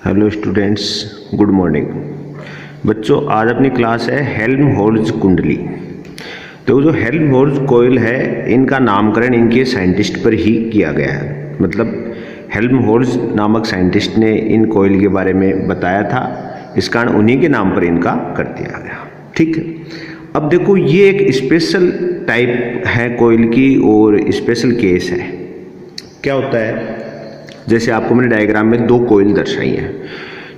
Hello students, good morning. बच्चों, आज अपनी क्लास है हेल्महोल्ट्ज़ कुंडली। तो जो हेल्महोल्ट्ज़ कॉइल है, इनका नामकरण इनके साइंटिस्ट पर ही किया गया है। मतलब हेल्महोल्ट्ज़ नामक साइंटिस्ट ने इन कॉइल के बारे में बताया था, इस कारण उन्हीं के नाम पर इनका कर दिया गया। ठीक है, अब देखो, ये एक स्पेशल टाइप है कॉइल की और स्पेशल केस है। क्या होता है, जैसे आपको मैंने डायग्राम में दो कोयल दर्शाई हैं।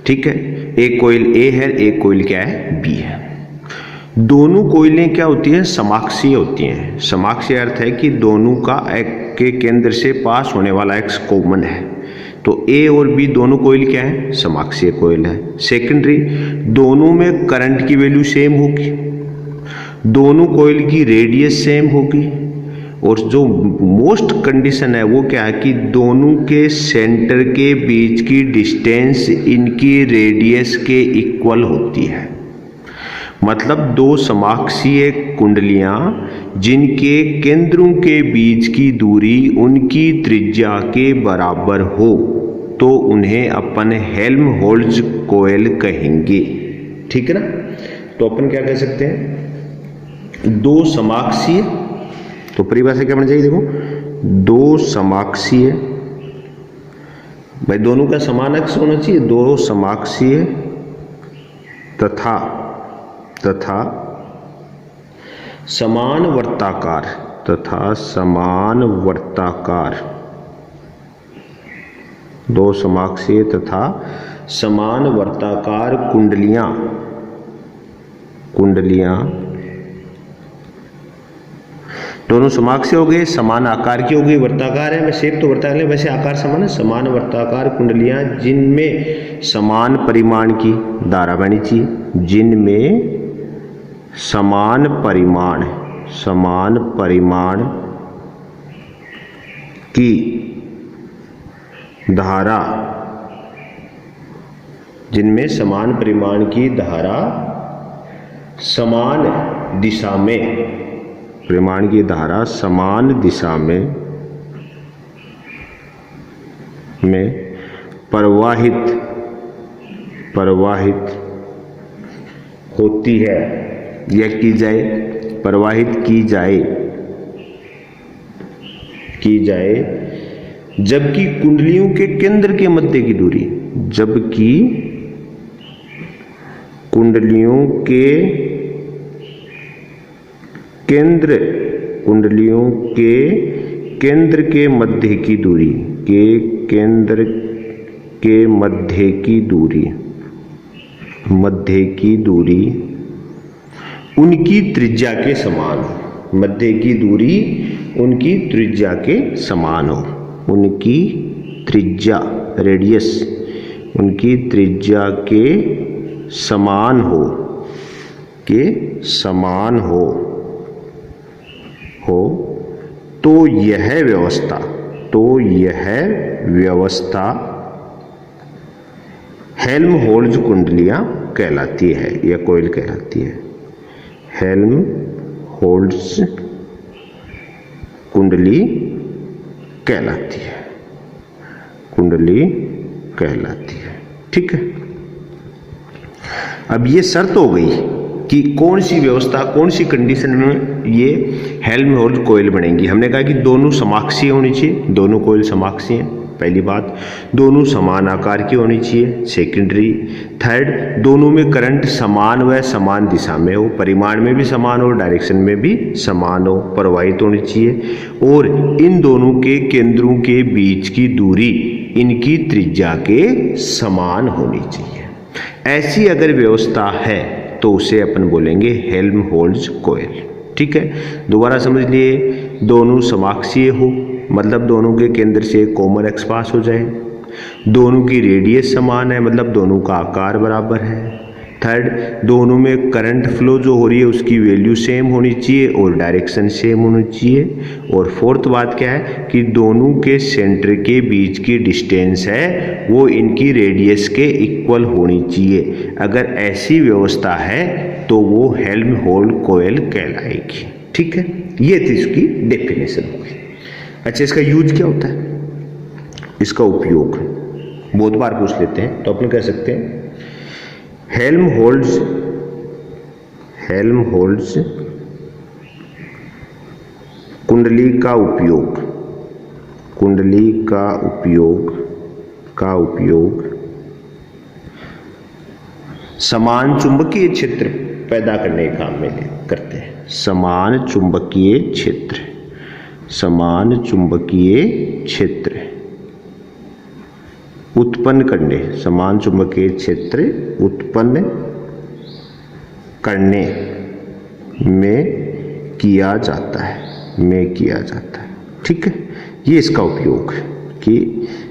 ठीक है, एक कोयल ए है, एक कोयल क्या है, बी है। दोनों कोयलें क्या होती हैं, समाक्षीय होती हैं। समाक्षीय अर्थ है कि दोनों का एक के केंद्र से पास होने वाला एक्स कॉमन है। तो ए और बी दोनों कोयल क्या है, समाक्षीय कोयल है। सेकेंडरी, दोनों में करंट की वैल्यू सेम होगी, दोनों कोयल की रेडियस सेम होगी, और जो मोस्ट कंडीशन है वो क्या है कि दोनों के सेंटर के बीच की डिस्टेंस इनकी रेडियस के इक्वल होती है। मतलब दो समाक्षीय कुंडलियां जिनके केंद्रों के बीच की दूरी उनकी त्रिज्या के बराबर हो तो उन्हें अपन हेल्महोल्ट्ज़ कॉइल कहेंगे। ठीक है ना। तो अपन क्या कह सकते हैं, दो समाक्षीय, तो परिभाषा क्या होनी चाहिए, देखो, दो समाक्षीय, भाई दोनों का समान अक्ष होना चाहिए, दो समाक्षीय तथा समान वर्ताकार, दो समाक्षीय तथा समान वर्ताकार कुंडलियां दोनों समाक्षीय हो गए, समान आकार की हो गई, वर्ताकार है, शेप तो वर्ताकार है, वैसे आकार समान है। समान वर्ताकार कुंडलियां जिनमें समान परिमाण की धारा बहनी चाहिए, जिनमें समान परिमाण की धारा, जिनमें समान परिमाण की धारा समान दिशा में, परिमाण की धारा समान दिशा में प्रवाहित होती है या प्रवाहित की जाए, जबकि कुंडलियों के केंद्र के मध्य की दूरी, कुंडलियों के केंद्र के मध्य की दूरी, मध्य की दूरी उनकी त्रिज्या के समान हो, मध्य की दूरी उनकी त्रिज्या के समान हो, उनकी त्रिज्या, रेडियस उनकी त्रिज्या के समान हो तो यह व्यवस्था हेल्महोल्ट्ज़ कुंडलियां कहलाती है या कॉइल कहलाती है। हेल्महोल्ट्ज़ कुंडली कहलाती है। ठीक है, अब ये शर्त हो गई कि कौन सी व्यवस्था, कौन सी कंडीशन में ये हेल्महोल्ट्ज़ कॉइल बनेंगी। हमने कहा कि दोनों समाक्षीय होनी चाहिए, दोनों कॉइल समाक्षीय हैं, पहली बात। दोनों समान आकार की होनी चाहिए, सेकेंडरी। थर्ड, दोनों में करंट समान व समान दिशा में हो, परिमाण में भी समान हो, डायरेक्शन में भी समान हो, प्रवाहित होनी चाहिए। और इन दोनों के केंद्रों के बीच की दूरी इनकी त्रिज्या के समान होनी चाहिए। ऐसी अगर व्यवस्था है तो उसे अपन बोलेंगे हेल्महोल्ट्ज़ कॉइल। ठीक है, दोबारा समझ लिए, दोनों समाक्षीय हो, मतलब दोनों के केंद्र से कॉमन एक्स पास हो जाए, दोनों की रेडियस समान है, मतलब दोनों का आकार बराबर है। थर्ड, दोनों में करंट फ्लो जो हो रही है उसकी वैल्यू सेम होनी चाहिए और डायरेक्शन सेम होनी चाहिए। और फोर्थ बात क्या है कि दोनों के सेंटर के बीच की डिस्टेंस है वो इनकी रेडियस के इक्वल होनी चाहिए। अगर ऐसी व्यवस्था है तो वो हेल्महोल्ट्ज़ कॉइल कहलाएगी। ठीक है, ये थी इसकी डेफिनेशन होगी। अच्छा, इसका यूज क्या होता है, इसका उपयोग बहुत बार पूछ लेते हैं, तो अपन कह सकते हैं हेल्महोल्ट्ज कुंडली का उपयोग समान चुंबकीय क्षेत्र पैदा करने के काम में करते हैं। समान चुंबकीय क्षेत्र उत्पन्न करने में किया जाता है। ठीक है, ये इसका उपयोग है कि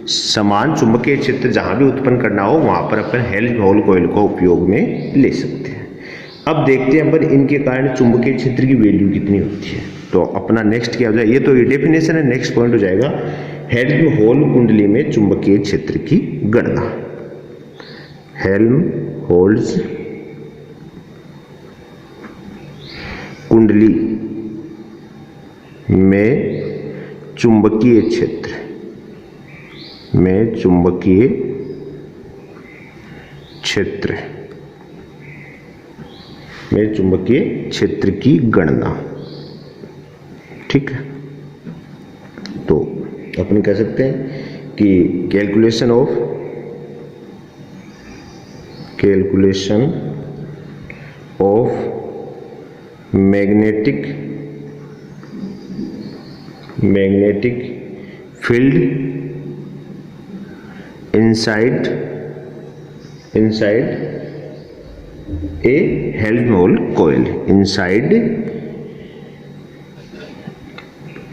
समान चुंबकीय क्षेत्र जहां भी उत्पन्न करना हो वहां पर अपन हेल्महोल्ट्ज कॉइल को उपयोग में ले सकते हैं। अब देखते हैं अपन इनके कारण चुंबकीय क्षेत्र की वैल्यू कितनी होती है। तो अपना नेक्स्ट क्या हो जाए, ये तो डेफिनेशन है, नेक्स्ट पॉइंट हो जाएगा हेल्महोल्ट्ज कुंडली में चुंबकीय क्षेत्र की गणना। हेल्महोल्ट्ज कुंडली में चुंबकीय क्षेत्र की गणना। ठीक है, तो अपन कह सकते हैं कि calculation of magnetic field inside a Helmholtz coil, inside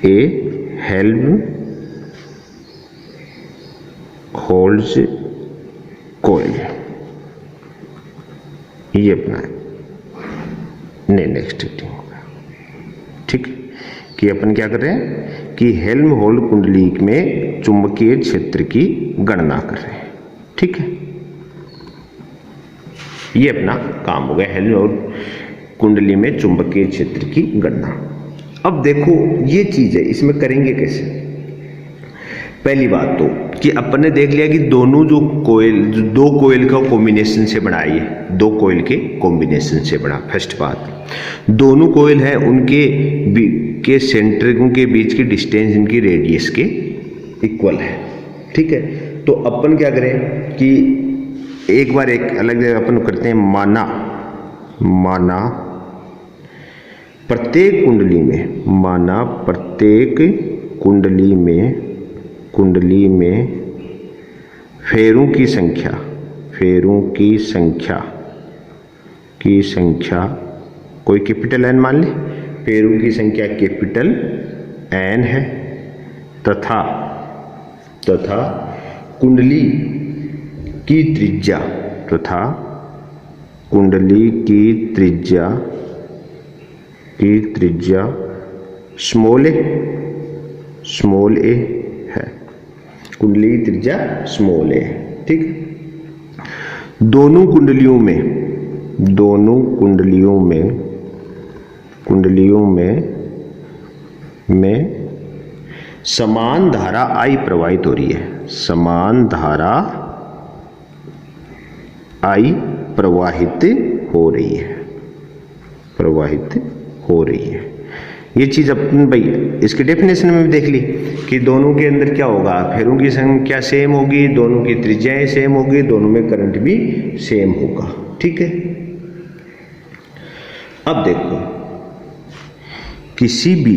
a Helmholtz coil, ये अपना नेक्स्ट होगा। ठीक है, कि अपन क्या कर रहे हैं कि हेल्महोल्ट्ज कुंडली में चुंबकीय क्षेत्र की गणना कर रहे हैं। ठीक है, ये अपना काम हो गया हेल्महोल्ट्ज कुंडली में चुंबकीय क्षेत्र की गणना। अब देखो ये चीज है, इसमें करेंगे कैसे। पहली बात तो कि अपन ने देख लिया कि दो कोयल का कॉम्बिनेशन से बना, ये दो कोयल के कॉम्बिनेशन से बना। फर्स्ट बात, दोनों कोयल है उनके सेंटर के बीच की डिस्टेंस इनकी रेडियस के इक्वल है। ठीक है, तो अपन क्या करें कि एक बार एक अलग जगह अपन करते हैं, माना प्रत्येक कुंडली में फेरों की संख्या कोई कैपिटल एन मान ले, फेरों की संख्या कैपिटल एन है तथा कुंडली की त्रिज्या स्मॉल ए है। कुंडली की त्रिज्या स्मॉल ए। ठीक, दोनों कुंडलियों में समान धारा आई प्रवाहित हो रही है। समान धारा आई प्रवाहित हो रही है। ये चीज अपन भाई इसके डेफिनेशन में भी देख ली कि दोनों के अंदर क्या होगा, फेरों की संख्या सेम होगी, दोनों की त्रिज्याएं सेम होगी, दोनों में करंट भी सेम होगा। ठीक है, अब देखो किसी भी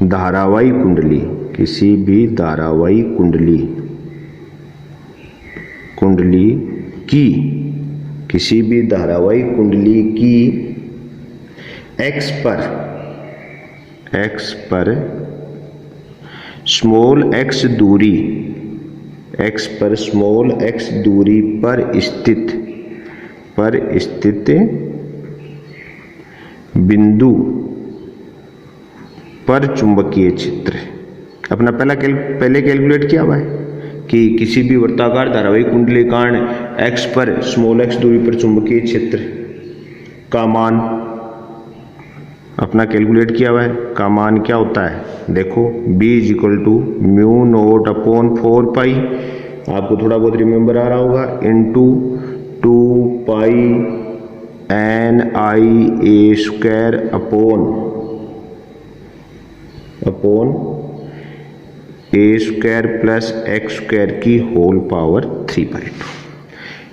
धारावाही कुंडली की एक्स पर स्मॉल एक्स दूरी पर स्थित बिंदु पर चुंबकीय क्षेत्र। अपना पहले कैलकुलेट किया हुआ है कि किसी भी वृत्ताकार धारावाही कुंडली कारण एक्स पर स्मॉल एक्स दूरी पर चुंबकीय क्षेत्र का मान अपना कैलकुलेट किया हुआ है का मान क्या होता है, देखो b is equal to mu naught upon 4 pi, आपको थोड़ा बहुत रिमेंबर आ रहा होगा, into 2 pi N I A square upon A square plus X square की होल पावर 3/2।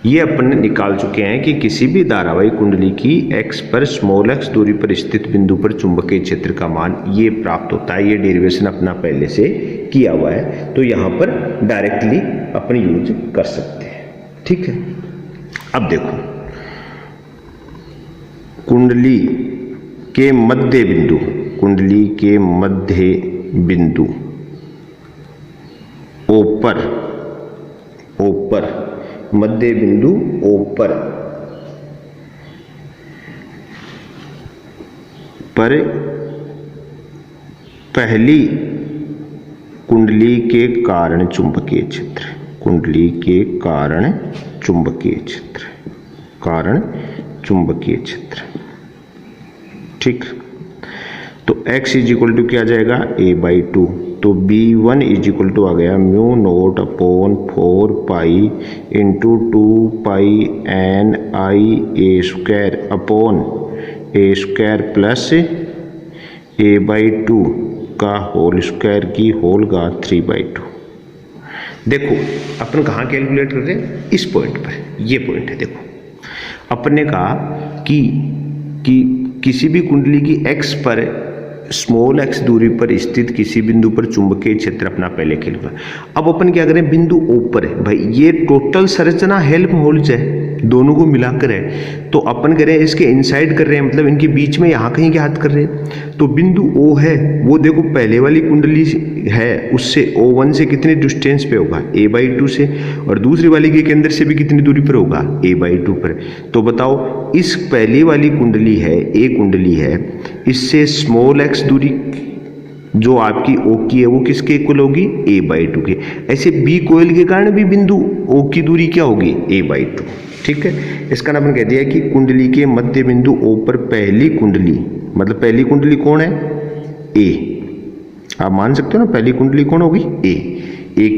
ये अपन निकाल चुके हैं कि किसी भी धारावाही कुंडली की x पर स्मॉल x दूरी पर स्थित बिंदु पर चुंबकीय क्षेत्र का मान ये प्राप्त होता है। ये डेरिवेशन अपना पहले से किया हुआ है, तो यहाँ पर डायरेक्टली अपन यूज कर सकते हैं। ठीक है, अब देखो कुंडली के मध्य बिंदु मध्य बिंदु O पर पहली कुंडली के कारण चुंबकीय क्षेत्र, ठीक। तो x इज इक्वल टू क्या आ जाएगा a/2, तो b1 इज इक्वल टू आ गया mu naught upon 4 pi into 2 pi N I A square upon A square plus a/2 का होल स्क्वायर की होल घात 3/2। देखो अपन कहाँ कैलकुलेट कर रहे हैं, इस पॉइंट पर, ये पॉइंट है। देखो अपन ने कहा कि किसी भी कुंडली की x पर स्मॉल x दूरी पर स्थित किसी बिंदु पर चुंबकीय क्षेत्र अपना पहले खेलूंगा। अब अपन क्या करें, बिंदु O पर है भाई, ये टोटल संरचना हेल्महोल्ट्ज है, दोनों को मिलाकर है, तो अपन करें इसके इनसाइड कर रहे हैं, मतलब इनके बीच में यहाँ कहीं क्या हाथ कर रहे हैं। तो बिंदु O है वो देखो पहले वाली कुंडली है उससे O1 से कितने डिस्टेंस पे होगा, a/2 से, और दूसरी वाली के केंद्र से भी कितनी दूरी पर होगा, a/2 पर। तो बताओ इस पहली वाली कुंडली है, A कुंडली है, इससे स्मॉल x दूरी जो आपकी O की है वो किसके इक्वल होगी, a/2 के। ऐसे B कोयल के कारण भी बिंदु O की दूरी क्या होगी, a/2। ठीक है, इसका नाम कह दिया कि कुंडली के मध्य बिंदु O पर पहली कुंडली, मतलब पहली कुंडली कौन है, A। आप मान सकते हो ना, पहली कुंडली कौन होगी, A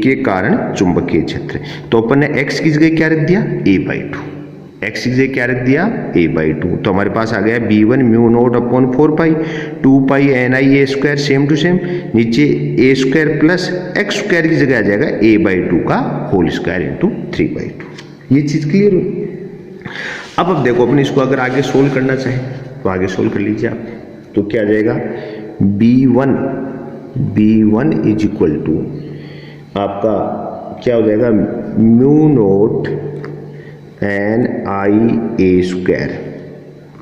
के कारण चुंबकीय क्षेत्र। तो अपन ने x की जगह क्या रख दिया, a/2, x की जगह क्या रख दिया, a/2। तो हमारे पास आ गया b1 mu naught upon 4 pi 2 pi N I A square, same to same, नीचे a square plus X square की जगह आ जाएगा a/2 का होल स्क्वायर इंटू 3/2। ये चीज क्लियर हुई। अब देखो अपन इसको अगर आगे सोल्व करना चाहे तो आगे सोल्व कर लीजिए आप। तो क्या आ जाएगा, b1 इज इक्वल टू आपका क्या हो जाएगा, mu naught N I A square,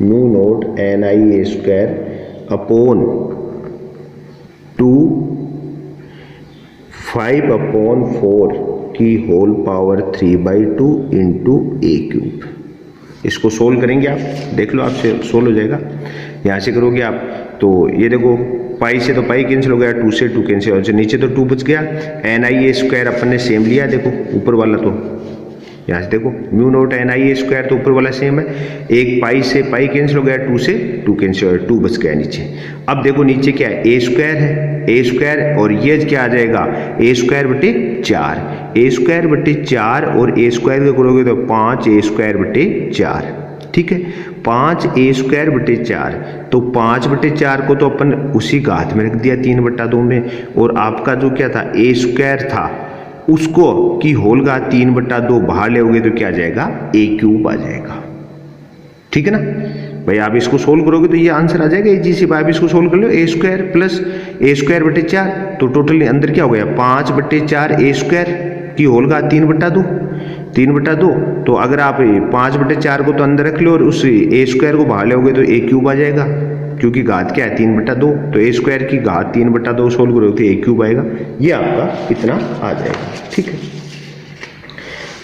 mu naught N I A square upon 5/4 की होल पावर 3/2 इंटू a/3। इसको सोल्व करेंगे आप, देख लो आपसे सोल्व हो जाएगा। यहाँ से करोगे आप तो ये देखो पाई से तो पाई कैंसिल हो गया, 2 से 2 कैंसिल हो, नीचे तो 2 बच गया। N I A square upon ने सेम लिया, देखो ऊपर वाला, तो यहाँ से देखो mu naught N I A square तो ऊपर वाला सेम है, एक पाई से पाई कैंसिल हो गया, 2 से 2 कैंसिल हो गया, 2 बच गया नीचे। अब देखो नीचे क्या है, ए स्क्वायर है, ए स्क्वायर और ये क्या आ जाएगा, ए स्क्वायर बटे 4, ए स्क्वायर बटे 4 और ए स्क्वायर का करोगे तो 5 ए स्क्वायर बटे 4। ठीक है, 5 ए स्क्वायर बटे 4, तो 5/4 को तो अपन उसी घात में रख दिया 3/2 में, और आपका जो क्या था ए स्क्वायर था उसको की होल घात 3/2 बाहर लेोगे तो क्या आ जाएगा, a³ आ जाएगा। ठीक है ना भाई, आप इसको सोल्व करोगे तो ये आंसर आ जाएगा जी सी। आप इसको सोल्व कर लो, ए स्क्वायर प्लस ए स्क्वायर बटे 4, तो टोटल अंदर क्या हो गया, 5/4 ए स्क्वायर की होल घात 3/2। तो अगर आप 5/4 को तो अंदर रख लो और उस ए स्क्वायर को बाहर लोगे तो a³ आ जाएगा, क्योंकि घात क्या है 3/2, तो ए स्क्वायर की घात 3/2 सोल्व करोगे तो a³ आएगा। ये आपका इतना आ जाएगा। ठीक है,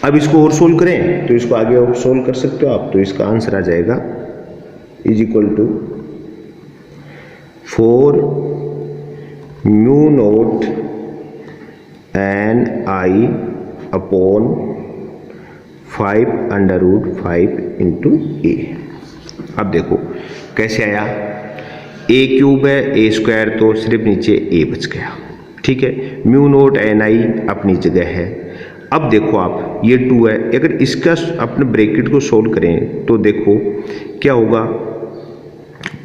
अब इसको और सोल्व करें तो इसको आगे और सोल्व कर सकते हो आप। तो इसका आंसर आ जाएगा is equal to 4 mu naught N I upon 5/5 into A. अब देखो कैसे आया, ए क्यूब है, ए स्क्वायर तो सिर्फ नीचे ए बच गया, ठीक है। म्यू नोट एन आई अपनी जगह है। अब देखो आप ये 2 है, अगर इसका अपने ब्रैकेट को सोल्व करें तो देखो क्या होगा।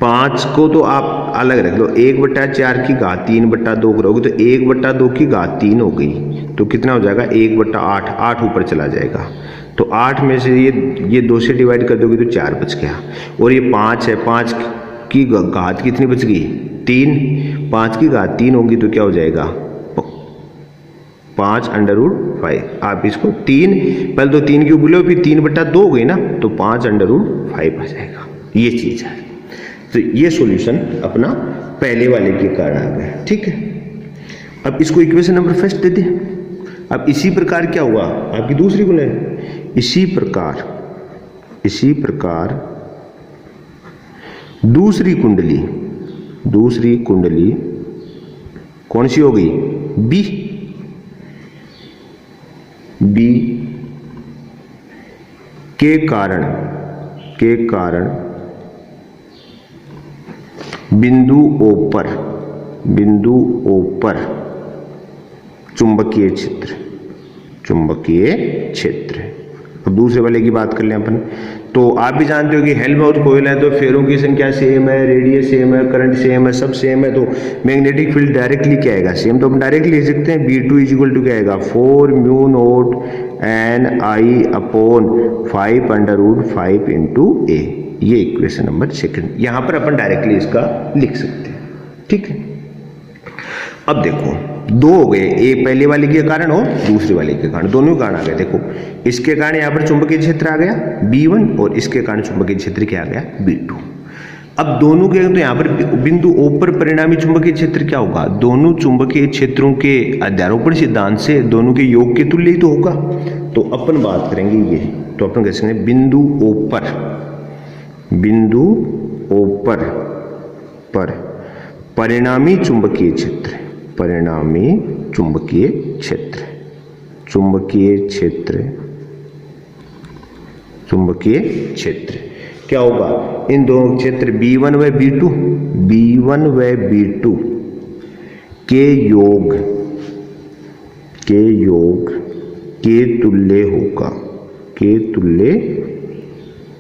5 को तो आप अलग रख लो, 1/4 की घात 3/2 करोगे तो 1/2 की घात 3 हो गई, तो कितना हो जाएगा 1/8, 8 ऊपर चला जाएगा। तो 8 में से ये 2 से डिवाइड कर दोगे तो 4 बच गया। और ये 5 है, 5 की घात कितनी बच गई 3, 5 की घात 3 होगी तो क्या हो जाएगा 5√5। आप इसको 3 पहले तो 3 क्यों बोले, फिर 3/2 हो गई ना, तो 5√5 आ जाएगा। ये चीज है। तो ये सॉल्यूशन अपना पहले वाले के कारण आ गया, ठीक है। अब इसको इक्वेशन नंबर फर्स्ट दे दें। अब इसी प्रकार क्या हुआ आपकी दूसरी को, इसी प्रकार दूसरी कुंडली कौन सी हो गई बी के कारण बिंदु O पर चुंबकीय क्षेत्र। अब दूसरे वाले की बात कर लें अपन, तो आप भी जानते हो कि हेल्महोल्ट्ज कॉइल है तो फेरों की संख्या सेम है, रेडियस सेम है, करंट सेम है, सब सेम है, तो मैग्नेटिक फील्ड डायरेक्टली क्या आएगा सेम, तो हम डायरेक्टली लिख सकते हैं B2 = क्या आएगा 4 mu naught N I upon 5√5 into ए। ये इक्वेशन नंबर सेकंड, यहां पर अपन डायरेक्टली इसका लिख सकते हैं, ठीक है। अब देखो 2 हो गए, ए पहले वाले के कारण और दूसरे वाले के कारण, दोनों कारण आ गए। देखो इसके कारण यहाँ पर चुंबकीय क्षेत्र आ गया B1 और इसके कारण चुंबकीय क्षेत्र क्या आ गया B2। अब दोनों के तो यहाँ पर बिंदु O पर परिणामी चुंबकीय क्षेत्र क्या होगा, दोनों चुंबकीय क्षेत्रों के अध्यारोपण सिद्धांत से दोनों के योग के तुल्य ही तो होगा। तो अपन बात करेंगे ये, तो अपन कह सकते हैं बिंदु O पर परिणामी चुंबकीय क्षेत्र क्या होगा, इन दोनों क्षेत्र B1 व B2 के योग के तुल्य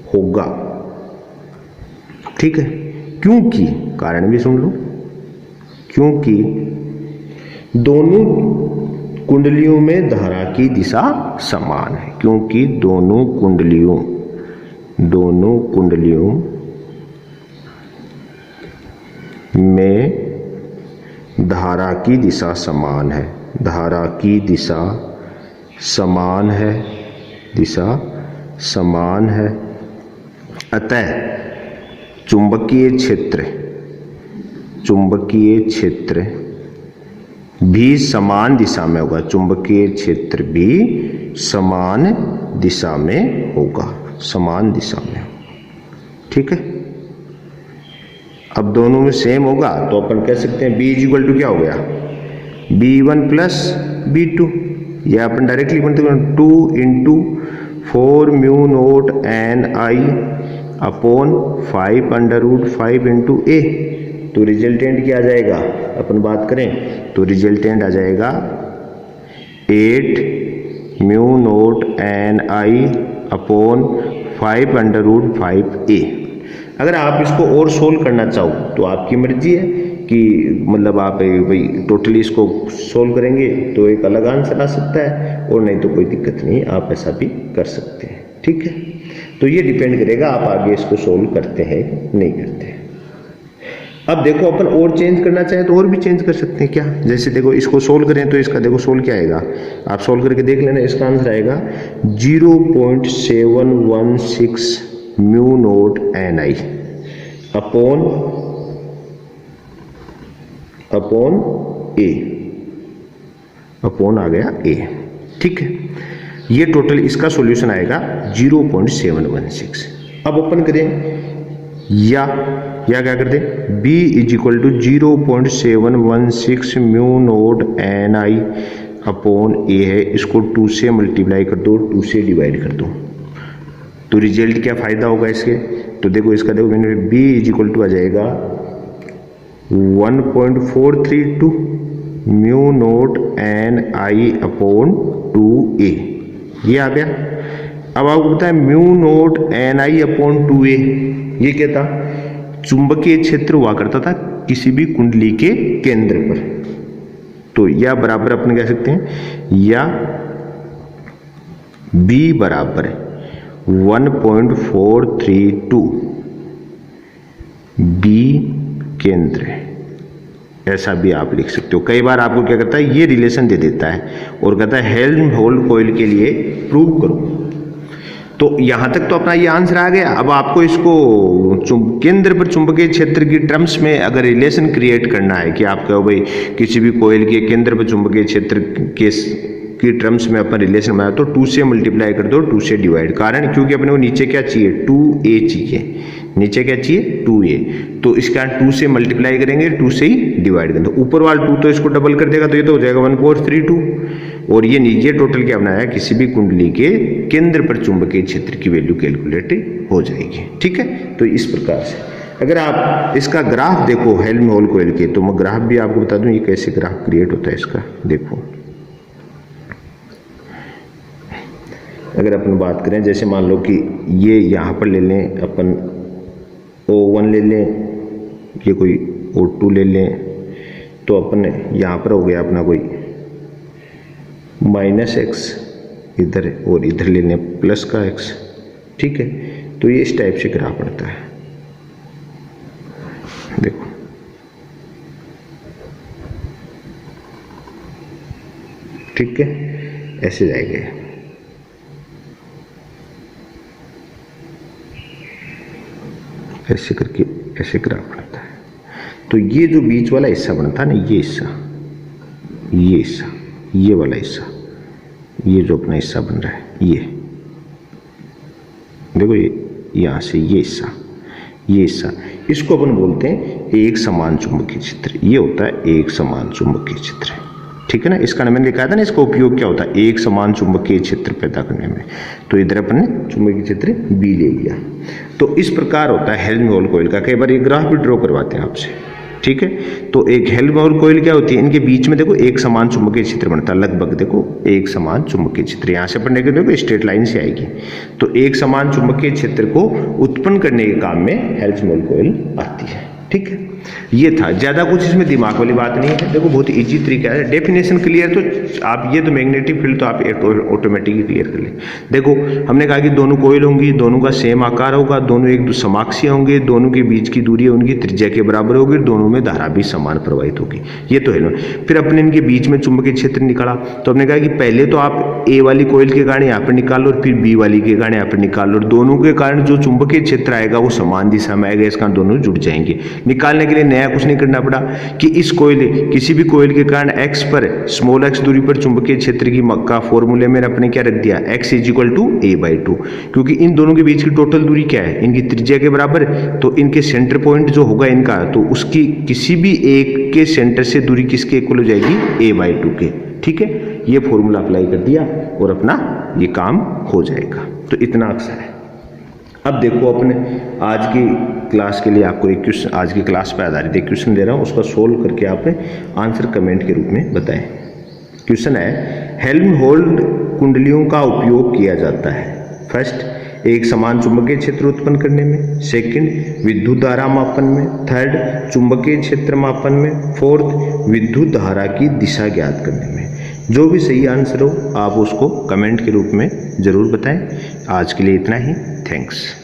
होगा, ठीक है। क्योंकि कारण भी सुन लो, क्योंकि दोनों कुंडलियों में धारा की दिशा समान है, क्योंकि दोनों कुंडलियों में धारा की दिशा समान है, अतः चुंबकीय क्षेत्र भी समान दिशा में होगा, समान दिशा में, ठीक है। अब दोनों में सेम होगा तो अपन कह सकते हैं B = क्या हो गया B1 + B2, या अपन डायरेक्टली बनते हैं 2 × 4 mu naught N I upon 5√5 into ए। तो रिजल्टेंट क्या आ जाएगा, अपन बात करें तो रिजल्टेंट आ जाएगा 8 mu naught N I upon 5√5 ए। अगर आप इसको और सोल्व करना चाहो तो आपकी मर्जी है कि मतलब आप भाई टोटली इसको सोल्व करेंगे तो एक अलग आंसर आ सकता है, और नहीं तो कोई दिक्कत नहीं, आप ऐसा भी कर सकते हैं, ठीक है। तो ये डिपेंड करेगा आप आगे इसको सोल्व करते हैं नहीं करते हैं। अब देखो अपन और चेंज करना चाहें तो और भी चेंज कर सकते हैं क्या, जैसे देखो इसको सोल्व करें तो इसका देखो सोल्व क्या आएगा, आप सोल्व करके देख लेना, इसका आंसर आएगा 0.716 mu naught N I upon A, upon आ गया ए, ठीक है। ये टोटल इसका सॉल्यूशन आएगा 0.716। अब अपन करें या क्या कर दें B = 0.716 mu naught N I upon ए है, इसको 2 से मल्टीप्लाई कर दो, 2 से डिवाइड कर दो, तो रिजल्ट क्या फायदा होगा इसके, तो देखो इसका देखो मैंने B = आ जाएगा 1.432 mu naught N I upon 2a, ये आ गया। अब आपको पता है mu naught N I upon 2a ये क्या था, चुंबकीय क्षेत्र हुआ करता था किसी भी कुंडली के केंद्र पर। तो या बराबर अपन कह सकते हैं या B बराबर 1.432 B केंद्र, ऐसा भी आप लिख सकते हो। कई बार आपको क्या करता है, ये रिलेशन दे देता है और कहता है हेल्महोल्ट्ज कॉइल के लिए प्रूव करो। तो यहां तक तो अपना ये आंसर आ गया। अब आपको इसको केंद्र पर चुंबकीय क्षेत्र की टर्म्स में अगर रिलेशन क्रिएट करना है कि आप कहो भाई किसी भी कॉइल के केंद्र पर चुंबकीय क्षेत्र की टर्म्स में अपन रिलेशन बनाया तो 2 से मल्टीप्लाई कर दो, 2 से डिवाइड। कारण क्योंकि अपने को नीचे क्या चाहिए, 2a चाहिए, नीचे क्या चाहिए 2a। तो इसका 2 से मल्टीप्लाई करेंगे, 2 से ही डिवाइड करेंगे। तो ऊपर वाला 2 तो इसको डबल कर देगा, तो ये तो हो जाएगा 1.432। और ये नीचे टोटल क्या बनाया, किसी भी कुंडली के केंद्र पर चुंबकीय क्षेत्र की वैल्यू कैलकुलेट हो जाएगी। ठीक है, तो इस प्रकार से अगर आप इसका ग्राफ देखो हेल्महोल्ट्ज कॉइल के, तो मैं ग्राफ भी आपको बता दूं ये कैसे ग्राफ क्रिएट होता है इसका। देखो अगर अपन बात करें, जैसे मान लो कि ये यहाँ पर ले लें अपन O1 ले लें, ये कोई O2 ले लें, तो अपन यहाँ पर हो गया अपना कोई -x इधर और इधर ले लें प्लस का x। ठीक है, तो ये इस टाइप से ग्राफ बनता है। देखो ठीक है, ऐसे जाएगा। ऐसे करके ऐसे ग्राफ बनता है। तो ये जो बीच वाला हिस्सा बनता है ना, ये हिस्सा, ये हिस्सा, ये वाला हिस्सा, ये जो अपना हिस्सा बन रहा है, ये देखो, ये यहाँ से ये हिस्सा, ये हिस्सा, इसको अपन बोलते हैं एक समान चुंबकीय क्षेत्र। ये होता है एक समान चुंबकीय क्षेत्र। ठीक है ना, इसका मैंने लिखा था ना, इसका उपयोग क्या होता है, एक समान चुंबकीय क्षेत्र पैदा करने में। तो इधर अपन ने चुंबकीय क्षेत्र बी ले लिया। तो इस प्रकार होता है हेल्महोल्ट्ज कॉइल का। कई बार ये ग्राफ भी ड्रॉ करवाते हैं आपसे। ठीक है, तो एक हेल्महोल्ट्ज कॉइल क्या होती है, इनके बीच में देखो एक समान चुंबकीय क्षेत्र बनता है, लगभग देखो एक समान चुंबकीय क्षेत्र। यहाँ से अपन देखो स्ट्रेट लाइन से आएगी। तो एक समान चुंबकीय क्षेत्र को उत्पन्न करने के काम में हेल्महोल्ट्ज कॉइल आती है। ठीक है, ये था, ज्यादा कुछ इसमें दिमाग वाली बात नहीं है। देखो बहुत इजी तरीका है, डेफिनेशन क्लियर, तो आप ये तो मैग्नेटिक फील्ड तो आप ऑटोमेटिकली क्लियर कर ले। देखो हमने कहा कि दोनों कॉइल होंगी, दोनों का सेम आकार होगा, दोनों एक समाक्षीय होंगे, दोनों के बीच की दूरी उनकी त्रिज्या के बराबर होगी, दोनों में धारा भी समान प्रवाहित होगी। ये तो है ना। फिर अपने इनके बीच में चुंबकीय क्षेत्र निकाला, तो हमने कहा कि पहले तो आप ए वाली कॉइल के कारण यहाँ पर निकाल लो और फिर बी वाली के कारण यहाँ पर निकाल लो। दोनों के कारण जो चुंबकीय क्षेत्र आएगा वो समान दिशा में आएगा, इसका दोनों जुड़ जाएंगे। निकालने के लिए नया कुछ नहीं करना पड़ा कि इस कॉइल, किसी भी कॉइल के कारण x पर स्मॉल x दूरी पर चुंबकीय क्षेत्र की का फॉर्मूले में अपने क्या रख दिया, x = a/2, क्योंकि इन दोनों के बीच की टोटल दूरी क्या है, इनकी त्रिज्या के बराबर। तो इनके सेंटर पॉइंट जो होगा इनका, तो उसकी किसी भी एक के सेंटर से दूरी किसके इक्वल हो जाएगी, a/2 के। ठीक है, ये फॉर्मूला अप्लाई कर दिया और अपना ये काम हो जाएगा। तो इतना अक्सर है। अब देखो अपने आज की क्लास के लिए आपको एक क्वेश्चन, आज की क्लास पर आधारित एक क्वेश्चन दे रहा हूँ, उसका सोल्व करके आप आंसर कमेंट के रूप में बताएं। क्वेश्चन है, हेल्महोल्ट्ज कुंडलियों का उपयोग किया जाता है। फर्स्ट, एक समान चुंबकीय क्षेत्र उत्पन्न करने में। सेकंड, विद्युत धारा मापन में। थर्ड, चुंबकीय क्षेत्र मापन में। फोर्थ, विद्युत धारा की दिशा ज्ञात करने में। जो भी सही आंसर हो आप उसको कमेंट के रूप में जरूर बताएं। आज के लिए इतना ही, थैंक्स।